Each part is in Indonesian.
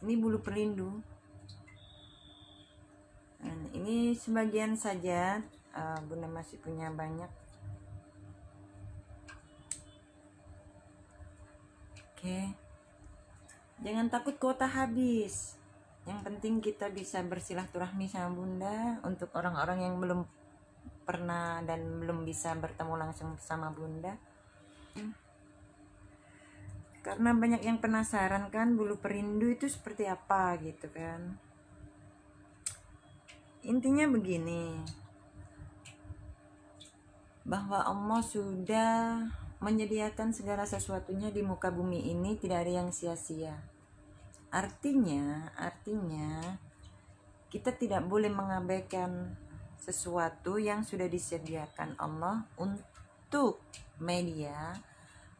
Ini bulu perindu. Nah, ini sebagian saja, Bunda masih punya banyak. Oke, jangan takut kuota habis. Yang penting kita bisa bersilaturahmi sama Bunda. Untuk orang-orang yang belum pernah dan belum bisa bertemu langsung sama Bunda, karena banyak yang penasaran kan bulu perindu itu seperti apa gitu kan. Intinya begini, bahwa Allah sudah menyediakan segala sesuatunya di muka bumi ini, tidak ada yang sia-sia. Artinya kita tidak boleh mengabaikan sesuatu yang sudah disediakan Allah untuk media,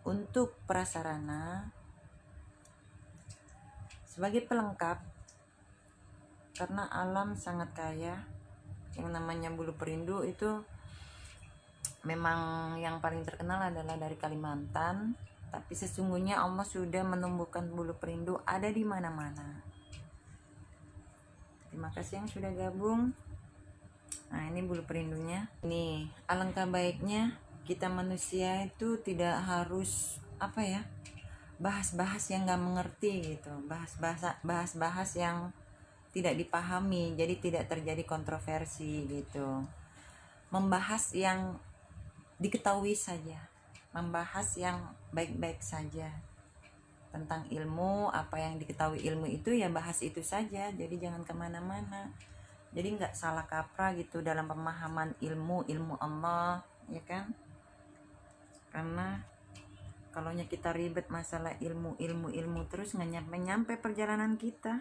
untuk prasarana, sebagai pelengkap. Karena alam sangat kaya. Yang namanya bulu perindu itu memang yang paling terkenal adalah dari Kalimantan, tapi sesungguhnya Allah sudah menumbuhkan bulu perindu ada di mana-mana. Terima kasih yang sudah gabung. Nah, ini bulu perindunya. Ini alangkah baiknya kita manusia itu tidak harus bahas-bahas yang nggak mengerti gitu, bahas-bahas yang tidak dipahami, jadi tidak terjadi kontroversi gitu. Membahas yang diketahui saja, membahas yang baik-baik saja tentang ilmu. Apa yang diketahui ilmu itu ya bahas itu saja, jadi jangan kemana-mana, jadi nggak salah kaprah gitu dalam pemahaman ilmu Allah, ya kan. Karena kalau kita ribet masalah ilmu terus nggak nyampe perjalanan kita.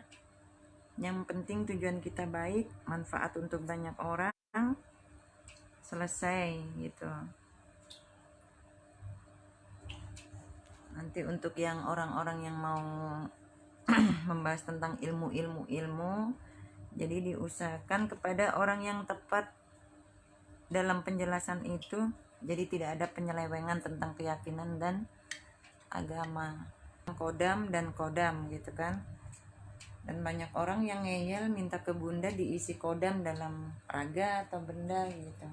Yang penting tujuan kita baik, manfaat untuk banyak orang, selesai gitu. Nanti untuk yang orang-orang yang mau membahas tentang ilmu, jadi diusahakan kepada orang yang tepat dalam penjelasan itu, jadi tidak ada penyelewengan tentang keyakinan dan agama. Kodam dan kodam gitu kan. Dan banyak orang yang ngeyel minta ke Bunda diisi kodam dalam raga atau benda gitu.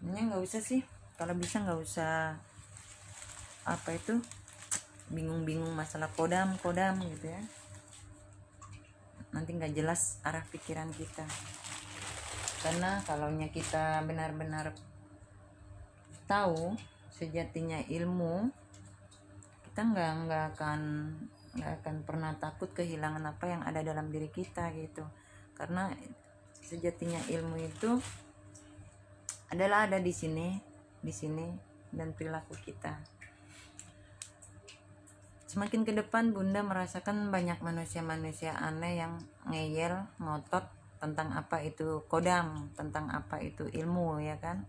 Ini nggak usah sih, kalau bisa nggak usah bingung-bingung masalah kodam gitu ya. Nanti nggak jelas arah pikiran kita. Karena kalau kita benar-benar tahu sejatinya ilmu, kita nggak akan pernah takut kehilangan apa yang ada dalam diri kita gitu. Karena sejatinya ilmu itu adalah ada di sini dan perilaku kita. Semakin ke depan Bunda merasakan banyak manusia-manusia aneh yang ngeyel, ngotot tentang apa itu kodam, tentang apa itu ilmu, ya kan.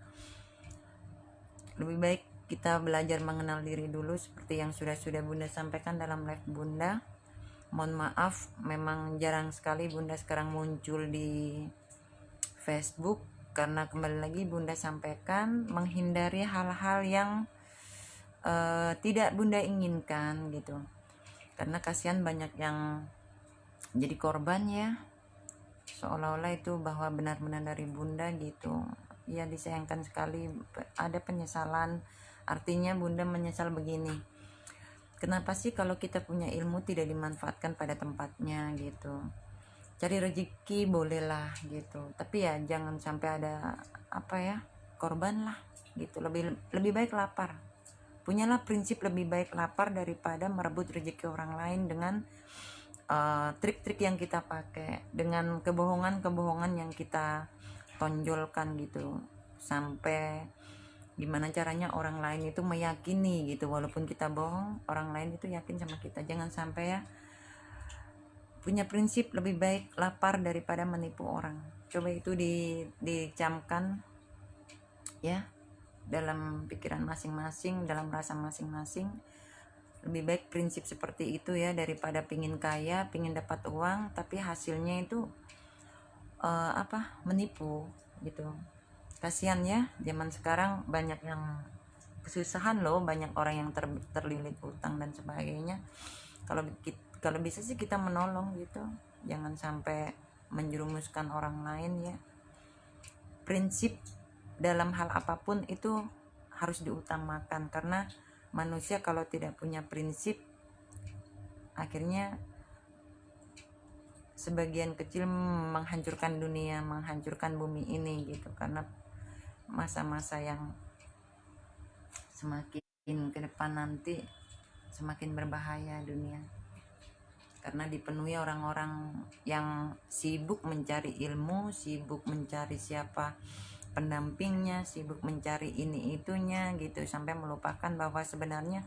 Lebih baik kita belajar mengenal diri dulu seperti yang sudah Bunda sampaikan dalam live Bunda. Mohon maaf, memang jarang sekali Bunda sekarang muncul di Facebook, karena kembali lagi Bunda sampaikan menghindari hal-hal yang tidak Bunda inginkan gitu. Karena kasihan banyak yang jadi korban ya, seolah-olah itu bahwa benar-benar dari Bunda gitu ya. Disayangkan sekali ada penyesalan. Artinya Bunda menyesal begini, kenapa sih kalau kita punya ilmu tidak dimanfaatkan pada tempatnya gitu. Cari rezeki bolehlah gitu, tapi ya jangan sampai ada korban lah gitu. Lebih baik lapar. Punyalah prinsip lebih baik lapar daripada merebut rezeki orang lain dengan trik-trik yang kita pakai, dengan kebohongan yang kita tonjolkan gitu, sampai gimana caranya orang lain itu meyakini gitu. Walaupun kita bohong, orang lain itu yakin sama kita. Jangan sampai ya. Punya prinsip lebih baik lapar daripada menipu orang. Coba itu dicamkan ya dalam pikiran masing-masing, dalam rasa masing-masing. Lebih baik prinsip seperti itu ya, daripada pingin kaya, pingin dapat uang tapi hasilnya itu menipu gitu. Kasihan ya, zaman sekarang banyak yang kesusahan loh, banyak orang yang terlilit utang dan sebagainya. Kalau bisa sih kita menolong gitu, jangan sampai menjerumuskan orang lain ya. Prinsip dalam hal apapun itu harus diutamakan, karena manusia kalau tidak punya prinsip akhirnya sebagian kecil menghancurkan dunia, menghancurkan bumi ini gitu. Karena masa-masa yang semakin ke depan nanti semakin berbahaya dunia, karena dipenuhi orang-orang yang sibuk mencari ilmu, sibuk mencari siapa pendampingnya, sibuk mencari ini itunya gitu, sampai melupakan bahwa sebenarnya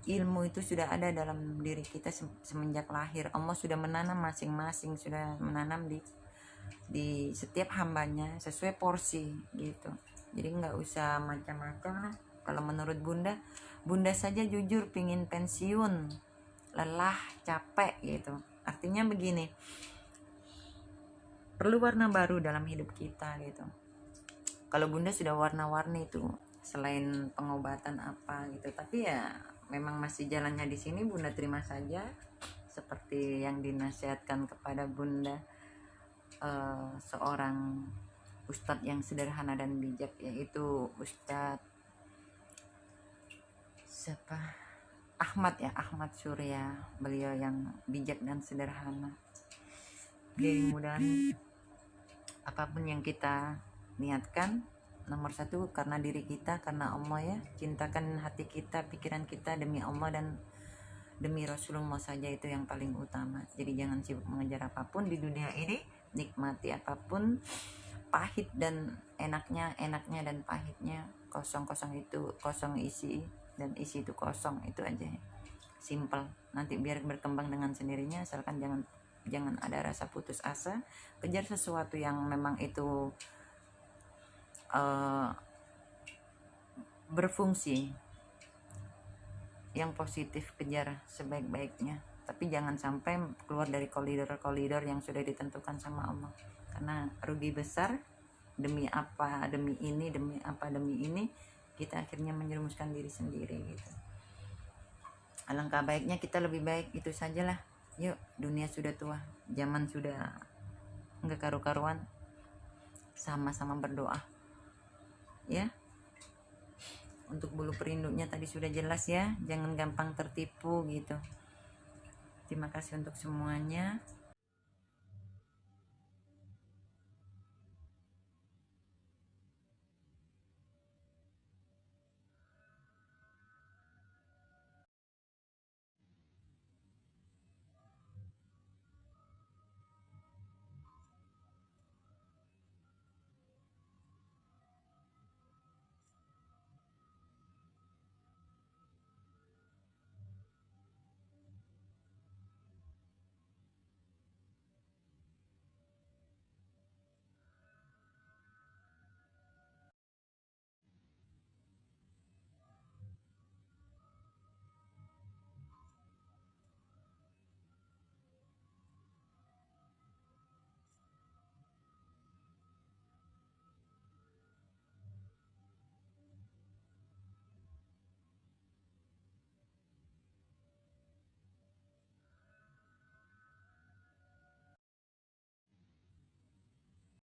ilmu itu sudah ada dalam diri kita semenjak lahir. Allah sudah menanam masing-masing, sudah menanam di setiap hambanya sesuai porsi gitu. Jadi nggak usah macam-macam lah. Kalau menurut bunda saja jujur pingin pensiun, lelah, capek gitu. Artinya begini, perlu warna baru dalam hidup kita gitu. Kalau bunda sudah warna-warni itu, selain pengobatan apa gitu, tapi ya memang masih jalannya di sini, bunda terima saja seperti yang dinasihatkan kepada bunda seorang ustadz yang sederhana dan bijak, yaitu Ustadz siapa, Ahmad Surya. Beliau yang bijak dan sederhana. Jadi mudah-mudahan apapun yang kita niatkan, nomor satu karena diri kita, karena Allah ya, cintakan hati kita, pikiran kita demi Allah dan demi Rasulullah saja, itu yang paling utama. Jadi jangan sibuk mengejar apapun di dunia ini, nikmati apapun, pahit dan enaknya dan pahitnya, kosong itu kosong isi, dan isi itu kosong, itu aja, simple. Nanti biar berkembang dengan sendirinya, asalkan jangan ada rasa putus asa. Kejar sesuatu yang memang itu berfungsi, yang positif kejar sebaik-baiknya, tapi jangan sampai keluar dari koridor yang sudah ditentukan sama Allah, karena rugi besar. Demi ini kita akhirnya menjerumuskan diri sendiri gitu. Alangkah baiknya kita lebih baik, itu sajalah. Yuk, dunia sudah tua, zaman sudah enggak karu-karuan, sama-sama berdoa ya. Untuk bulu perinduknya tadi sudah jelas ya, jangan gampang tertipu gitu. Terima kasih untuk semuanya.